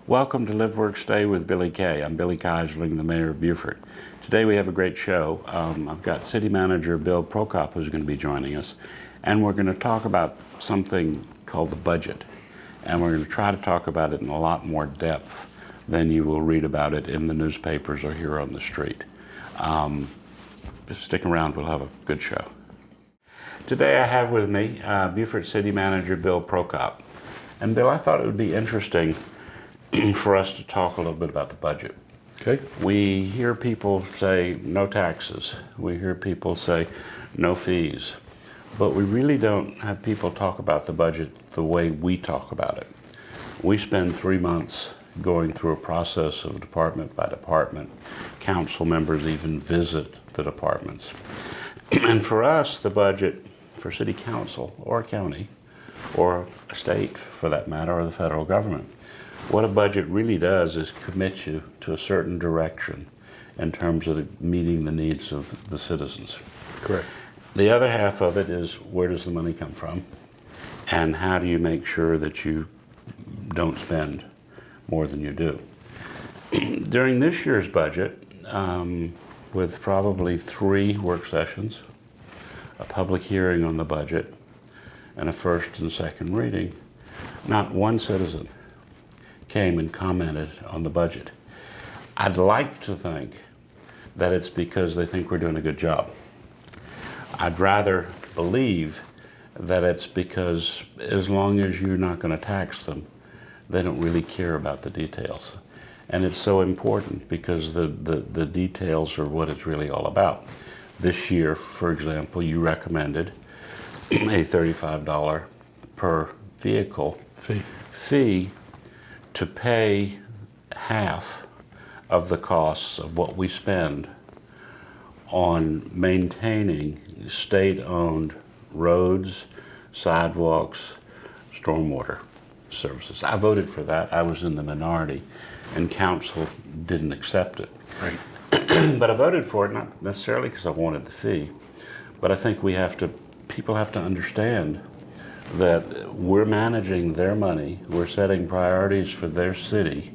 Welcome to Live, Work, Stay with Billy Kay. I'm Billy Kaiserling, the mayor of Beaufort. Today we have a great show. I've got City Manager Bill Prokop who's going to be joining us, and we're going to talk about something called the budget. And we're going to try to talk about it in a lot more depth than you will read about it in the newspapers or here on the street. Just stick around, we'll have a good show. Today I have with me Beaufort City Manager Bill Prokop. And Bill, I thought it would be interesting for us to talk a little bit about the budget. Okay. We hear people say no taxes. We hear people say no fees. But we really don't have people talk about the budget the way we talk about it. We spend 3 months going through a process of department by department. Council members even visit the departments. And for us, the budget for city council or county or a state for that matter, or the federal government, what a budget really does is commit you to a certain direction in terms of meeting the needs of the citizens. Correct. The other half of it is where does the money come from, and how do you make sure that you don't spend more than you do. During this year's budget, with probably 3 work sessions, a public hearing on the budget, and a first and second reading, not one citizen came and commented on the budget. I'd like to think that it's because they think we're doing a good job. I'd rather believe that it's because as long as you're not going to tax them, they don't really care about the details. And it's so important because the details are what it's really all about. This year, for example, you recommended a $35 per vehicle fee to pay half of the costs of what we spend on maintaining state-owned roads, sidewalks, stormwater services. I voted for that. I was in the minority, and council didn't accept it. Right. But I voted for it not necessarily because I wanted the fee, but I think people have to understand that we're managing their money, we're setting priorities for their city,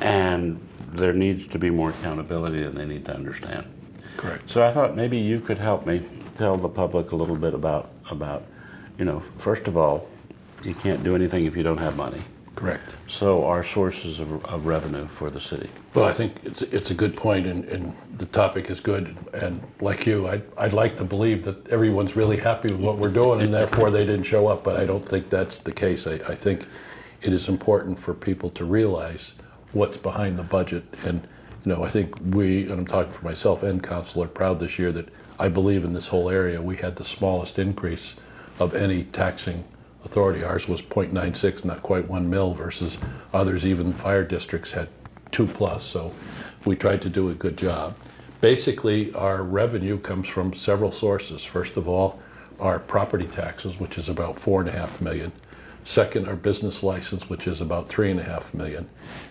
and there needs to be more accountability and they need to understand. Correct. So I thought maybe you could help me tell the public a little bit about, first of all, you can't do anything if you don't have money. Correct. So our sources of revenue for the city. Well, I think it's a good point, and the topic is good. And like you, I'd like to believe that everyone's really happy with what we're doing, and therefore they didn't show up. But I don't think that's the case. I think it is important for people to realize what's behind the budget. And I think we, and I'm talking for myself and council, are proud this year that I believe in this whole area we had the smallest increase of any taxing authority. Ours was 0.96, not quite 1 mil, versus others, even fire districts, had 2+. So we tried to do a good job. Basically, our revenue comes from several sources. First of all, our property taxes, which is about $4.5 million. Second, our business license, which is about $3.5 million.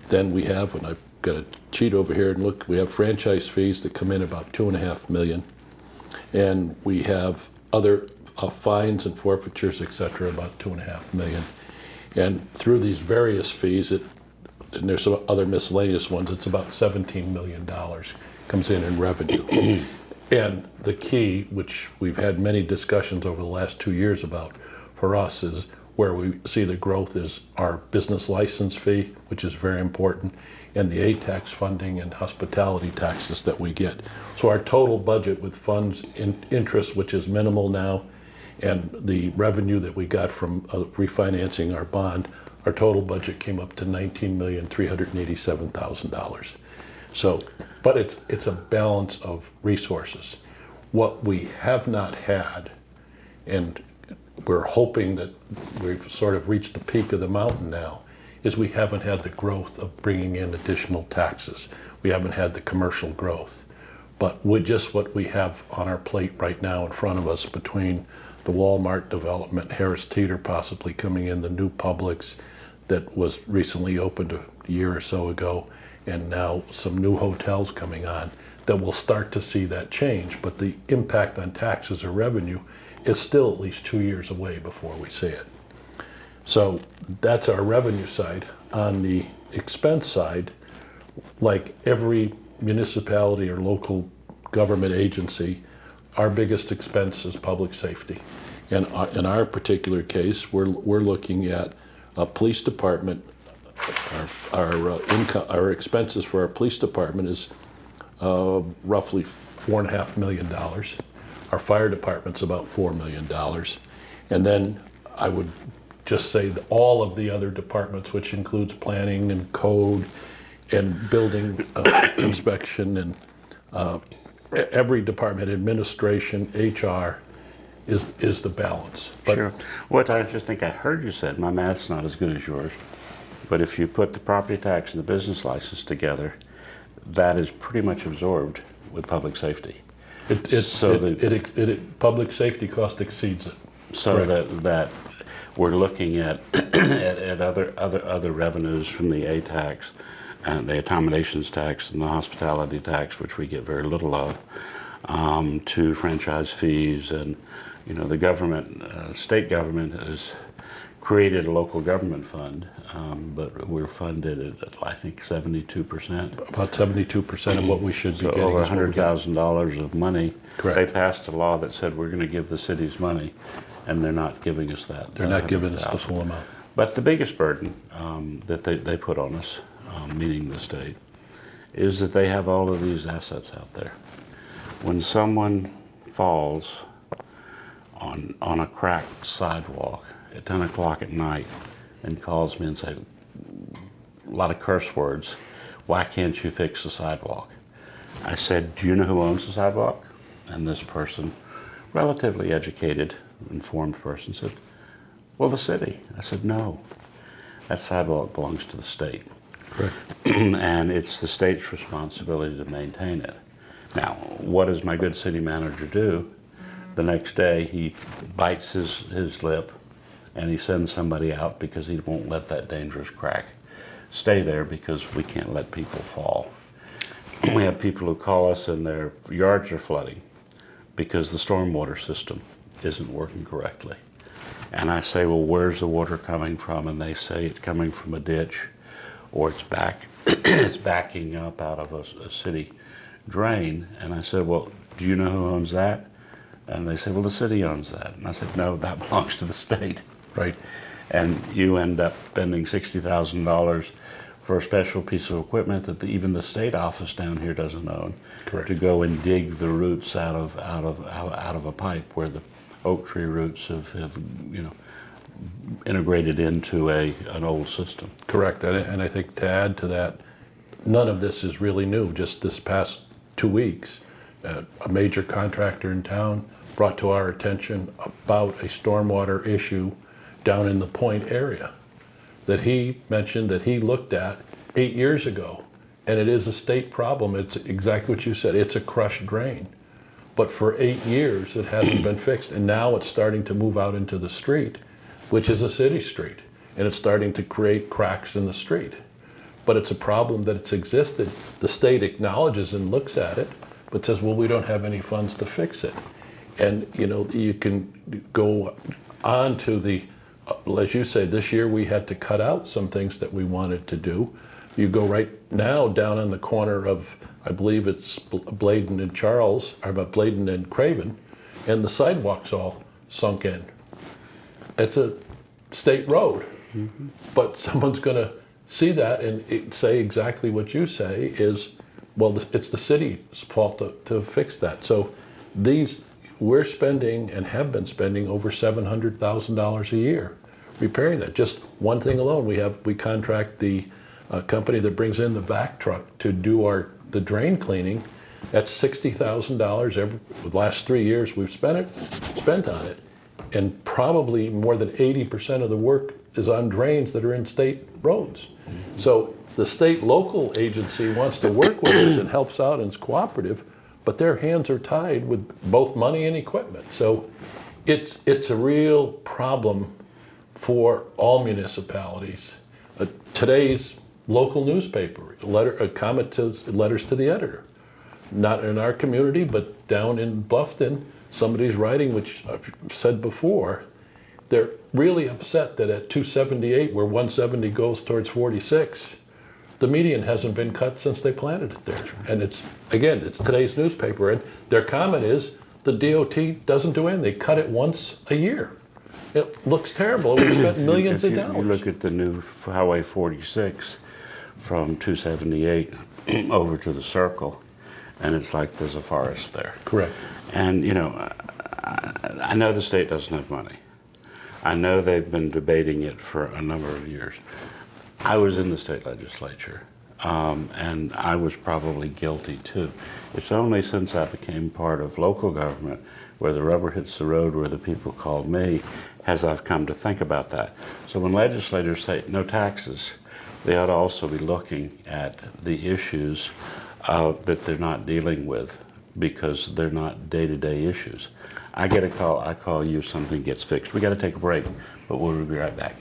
Then we have, and I've got a sheet over here, and look, we have franchise fees that come in about $2.5 million. And we have other fines and forfeitures, etc., about $2.5 million. And through these various fees, and there's some other miscellaneous ones, it's about $17 million comes in revenue. And the key, which we've had many discussions over the last 2 years about for us, is where we see the growth is our business license fee, which is very important, and the A-tax funding and hospitality taxes that we get. So our total budget with funds interest, which is minimal now, and the revenue that we got from refinancing our bond, our total budget came up to $19,387,000. So, but it's a balance of resources. What we have not had, and we're hoping that we've sort of reached the peak of the mountain now, is we haven't had the growth of bringing in additional taxes. We haven't had the commercial growth. But with just what we have on our plate right now in front of us, between the Walmart development, Harris Teeter possibly coming in, the new Publix that was recently opened a year or so ago, and now some new hotels coming on, that we'll start to see that change. But the impact on taxes or revenue is still at least 2 years away before we see it. So that's our revenue side. On the expense side, like every municipality or local government agency, our biggest expense is public safety. And in our particular case, we're looking at a police department. Our expenses for our police department is roughly $4.5 million. Our fire department's about $4 million. And then I would just say that all of the other departments, which includes planning and code and building inspection and every department, administration, HR, is the balance. But Sure. What I just think I heard you said, my math's not as good as yours, but if you put the property tax and the business license together, that is pretty much absorbed with public safety. Public safety cost exceeds it. So Correct. that we're looking at at other revenues from the A tax and the accommodations tax and the hospitality tax, which we get very little of, to franchise fees. And the government, state government has created a local government fund, but we're funded at I think 72%. About 72% of what we should be So getting. over is what we get. $100,000 of money. Correct. They passed a law that said we're going to give the cities money, and they're not giving us that. They're not giving us the 100,000. full amount. But the biggest burden that they put on us, meaning the state, is that they have all of these assets out there. When someone falls on a cracked sidewalk at 10 o'clock at night and calls me and say, a lot of curse words, why can't you fix the sidewalk? I said, do you know who owns the sidewalk? And this person, relatively educated, informed person, said, well, the city. I said, no, that sidewalk belongs to the state. Correct. And it's the state's responsibility to maintain it. Now, what does my good city manager do? The next day, he bites his lip and he sends somebody out because he won't let that dangerous crack stay there because we can't let people fall. We have people who call us and their yards are flooding because the stormwater system isn't working correctly. And I say, well, where's the water coming from? And they say it's coming from a ditch, or it's backing up out of a city drain. And I said, well, do you know who owns that? And they said, well, the city owns that. And I said, no, that belongs to the state. Right. And you end up spending $60,000 for a special piece of equipment that even the state office down here doesn't own. Correct. To go and dig the roots out of a pipe where the oak tree roots have integrated into an old system. Correct. And I think to add to that, none of this is really new. Just this past 2 weeks, a major contractor in town brought to our attention about a stormwater issue down in the Point area that he mentioned that he looked at 8 years ago. And it is a state problem. It's exactly what you said. It's a crushed drain. But for 8 years, it hasn't been fixed. And now it's starting to move out into the street, which is a city street. And it's starting to create cracks in the street. But it's a problem that it's existed. The state acknowledges and looks at it, but says, well, we don't have any funds to fix it. And, you can go on to the, as you say, this year we had to cut out some things that we wanted to do. You go right now down on the corner of, I believe it's Bladen and Charles, or Bladen and Craven, and the sidewalk's all sunk in. It's a state road, but someone's going to see that and say exactly what you say is, well, it's the city's fault to fix that. So we're spending and have been spending over $700,000 a year repairing that. Just one thing alone, we contract the company that brings in the vac truck to do the drain cleaning. That's $60,000 the last 3 years we've spent on it. And probably more than 80% of the work is on drains that are in state roads. So the state local agency wants to work with us and helps out and is cooperative, but their hands are tied with both money and equipment. So it's a real problem for all municipalities. Today's local newspaper, letters to the editor. Not in our community, but down in Bluffton, somebody's writing, which I've said before, they're really upset that at 278, where 170 goes towards 46, the median hasn't been cut since they planted it there. And it's, again, it's today's newspaper, and their comment is the DOT doesn't do anything. They cut it once a year. It looks terrible. We spent millions of You dollars. look at the new Highway 46 from 278 over to the circle, and it's like there's a forest there. Correct. And, you know, I know the state doesn't have money. I know they've been debating it for a number of years. I was in the state legislature, and I was probably guilty too. It's only since I became part of local government, where the rubber hits the road, where the people called me, as I've come to think about that. So when legislators say no taxes, they ought to also be looking at the issues that they're not dealing with, because they're not day-to-day issues. I get a call, I call you, something gets fixed. We got to take a break, but we'll be right back.